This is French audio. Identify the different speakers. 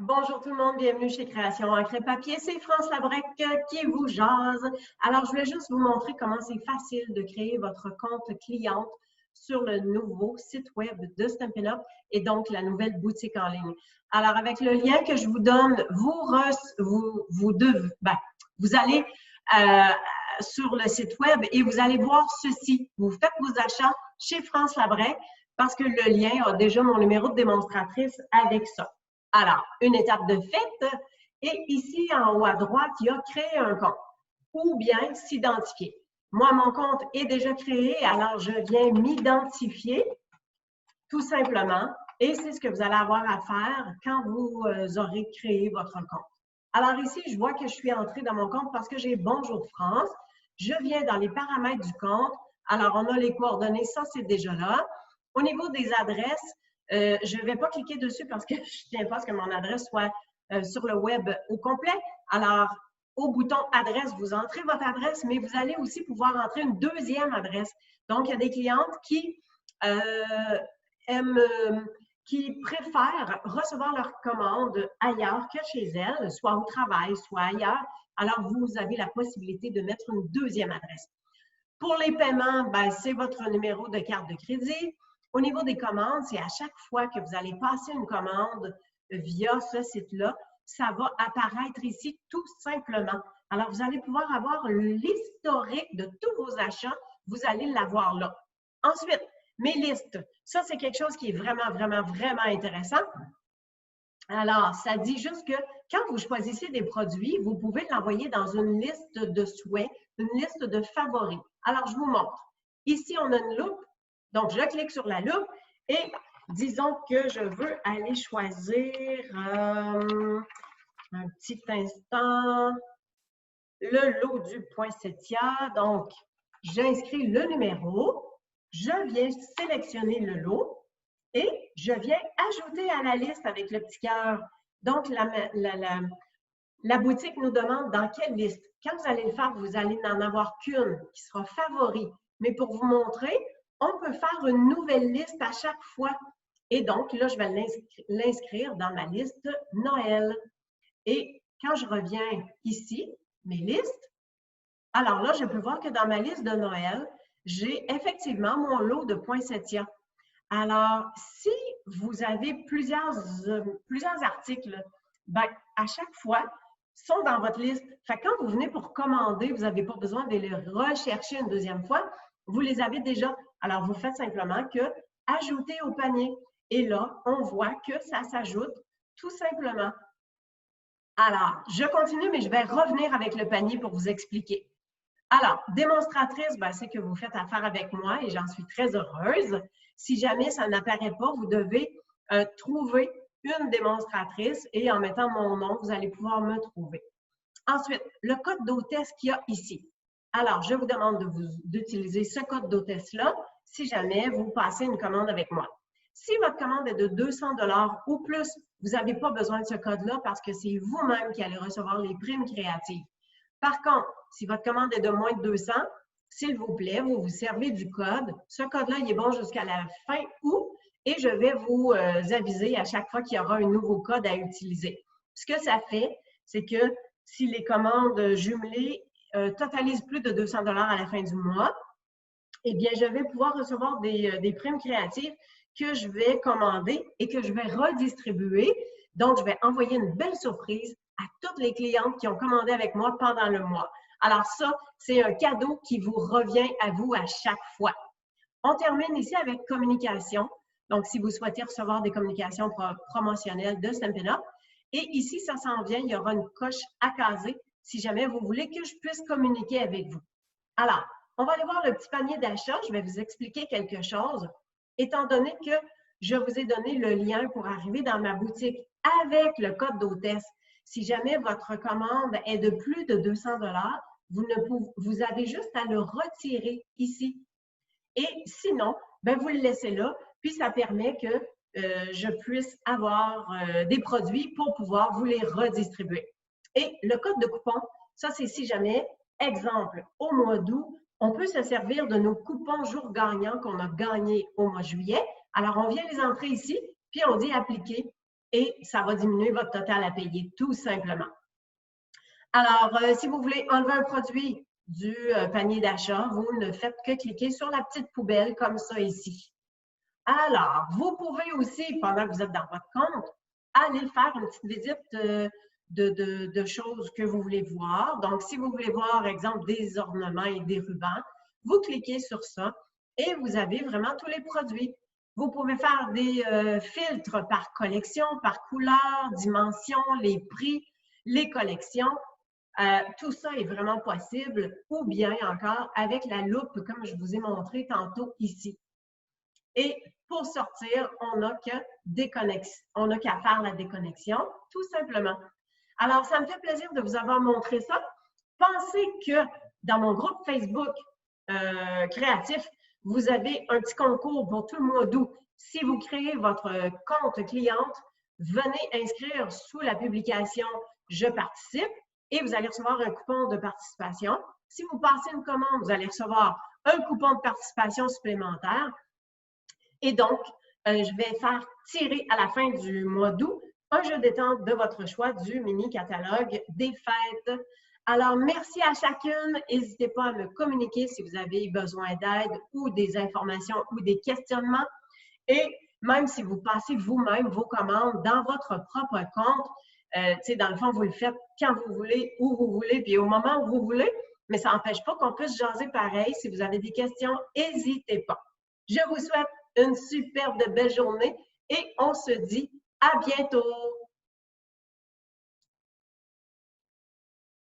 Speaker 1: Bonjour tout le monde, bienvenue chez Création Encre et Papier. C'est France Labrec qui vous jase. Alors, je voulais juste vous montrer comment c'est facile de créer votre compte cliente sur le nouveau site web de Stampin' Up et donc la nouvelle boutique en ligne. Alors, avec le lien que je vous donne, vous allez sur le site web et vous allez voir ceci. Vous faites vos achats chez France Labrec parce que le lien a déjà mon numéro de démonstratrice avec ça. Alors, une étape de fait, et ici en haut à droite, il y a créer un compte ou bien s'identifier. Moi, mon compte est déjà créé, alors je viens m'identifier tout simplement, et c'est ce que vous allez avoir à faire quand vous aurez créé votre compte. Alors ici, je vois que je suis entrée dans mon compte parce que j'ai Bonjour France. Je viens dans les paramètres du compte. Alors, on a les coordonnées, ça c'est déjà là. Au niveau des adresses, je ne vais pas cliquer dessus parce que je ne tiens pas à ce que mon adresse soit sur le web au complet. Alors, au bouton adresse, vous entrez votre adresse, mais vous allez aussi pouvoir entrer une deuxième adresse. Donc, il y a des clientes qui qui préfèrent recevoir leurs commandes ailleurs que chez elles, soit au travail, soit ailleurs. Alors, vous avez la possibilité de mettre une deuxième adresse. Pour les paiements, c'est votre numéro de carte de crédit. Au niveau des commandes, c'est à chaque fois que vous allez passer une commande via ce site-là, ça va apparaître ici tout simplement. Alors, vous allez pouvoir avoir l'historique de tous vos achats. Vous allez l'avoir là. Ensuite, mes listes. Ça, c'est quelque chose qui est vraiment, vraiment, vraiment intéressant. Alors, ça dit juste que quand vous choisissez des produits, vous pouvez l'envoyer dans une liste de souhaits, une liste de favoris. Alors, je vous montre. Ici, on a une loupe. Donc, je clique sur la loupe et disons que je veux aller choisir un petit instant le lot du poinsettia. Donc, j'inscris le numéro, je viens sélectionner le lot et je viens ajouter à la liste avec le petit cœur. Donc, la boutique nous demande dans quelle liste. Quand vous allez le faire, vous allez n'en avoir qu'une qui sera favori. Mais pour vous montrer, on peut faire une nouvelle liste à chaque fois. Et donc, là, je vais l'inscrire dans ma liste Noël. Et quand je reviens ici, mes listes, alors là, je peux voir que dans ma liste de Noël, j'ai effectivement mon lot de poinsettias. Alors, si vous avez plusieurs articles, à chaque fois, sont dans votre liste. Fait que quand vous venez pour commander, vous n'avez pas besoin de les rechercher une deuxième fois. Vous les avez déjà. Alors, vous faites simplement que ajouter au panier. Et là, on voit que ça s'ajoute tout simplement. Alors, je continue, mais je vais revenir avec le panier pour vous expliquer. Alors, démonstratrice, c'est que vous faites affaire avec moi et j'en suis très heureuse. Si jamais ça n'apparaît pas, vous devez trouver une démonstratrice et en mettant mon nom, vous allez pouvoir me trouver. Ensuite, le code d'hôtesse qu'il y a ici. Alors, je vous demande d'utiliser ce code d'hôtesse-là si jamais vous passez une commande avec moi. Si votre commande est de 200 $ ou plus, vous n'avez pas besoin de ce code-là parce que c'est vous-même qui allez recevoir les primes créatives. Par contre, si votre commande est de moins de 200, s'il vous plaît, vous vous servez du code. Ce code-là, il est bon jusqu'à la fin août et je vais vous aviser à chaque fois qu'il y aura un nouveau code à utiliser. Ce que ça fait, c'est que si les commandes jumelées totalisent plus de 200 $ à la fin du mois, eh bien, je vais pouvoir recevoir des primes créatives que je vais commander et que je vais redistribuer. Donc, je vais envoyer une belle surprise à toutes les clientes qui ont commandé avec moi pendant le mois. Alors ça, c'est un cadeau qui vous revient à vous à chaque fois. On termine ici avec communication. Donc, si vous souhaitez recevoir des communications promotionnelles de Stampin' Up. Et ici, ça s'en vient, il y aura une coche à caser si jamais vous voulez que je puisse communiquer avec vous. Alors, on va aller voir le petit panier d'achat. Je vais vous expliquer quelque chose. Étant donné que je vous ai donné le lien pour arriver dans ma boutique avec le code d'hôtesse, si jamais votre commande est de plus de 200 $, vous avez juste à le retirer ici. Et sinon, vous le laissez là, puis ça permet que je puisse avoir des produits pour pouvoir vous les redistribuer. Et le code de coupon, ça c'est si jamais, exemple, au mois d'août, on peut se servir de nos coupons jours gagnants qu'on a gagnés au mois de juillet. Alors, on vient les entrer ici, puis on dit appliquer. et ça va diminuer votre total à payer, tout simplement. Alors, si vous voulez enlever un produit du panier d'achat, vous ne faites que cliquer sur la petite poubelle comme ça ici. Alors, vous pouvez aussi, pendant que vous êtes dans votre compte, aller faire une petite visite de choses que vous voulez voir. Donc, si vous voulez voir, par exemple, des ornements et des rubans, vous cliquez sur ça et vous avez vraiment tous les produits. Vous pouvez faire des filtres par collection, par couleur, dimension, les prix, les collections. Tout ça est vraiment possible, ou bien encore avec la loupe, comme je vous ai montré tantôt ici. Et pour sortir, on n'a qu'à faire la déconnexion, tout simplement. Alors, ça me fait plaisir de vous avoir montré ça. Pensez que dans mon groupe Facebook créatif, vous avez un petit concours pour tout le mois d'août. Si vous créez votre compte cliente, venez inscrire sous la publication « Je participe » et vous allez recevoir un coupon de participation. Si vous passez une commande, vous allez recevoir un coupon de participation supplémentaire. Et donc, je vais faire tirer à la fin du mois d'août un jeu détente de votre choix du mini-catalogue des fêtes. Alors, merci à chacune. N'hésitez pas à me communiquer si vous avez besoin d'aide ou des informations ou des questionnements. Et même si vous passez vous-même vos commandes dans votre propre compte, dans le fond, vous le faites quand vous voulez, où vous voulez, puis au moment où vous voulez, mais ça n'empêche pas qu'on puisse jaser pareil. Si vous avez des questions, n'hésitez pas. Je vous souhaite une superbe belle journée et on se dit à bientôt!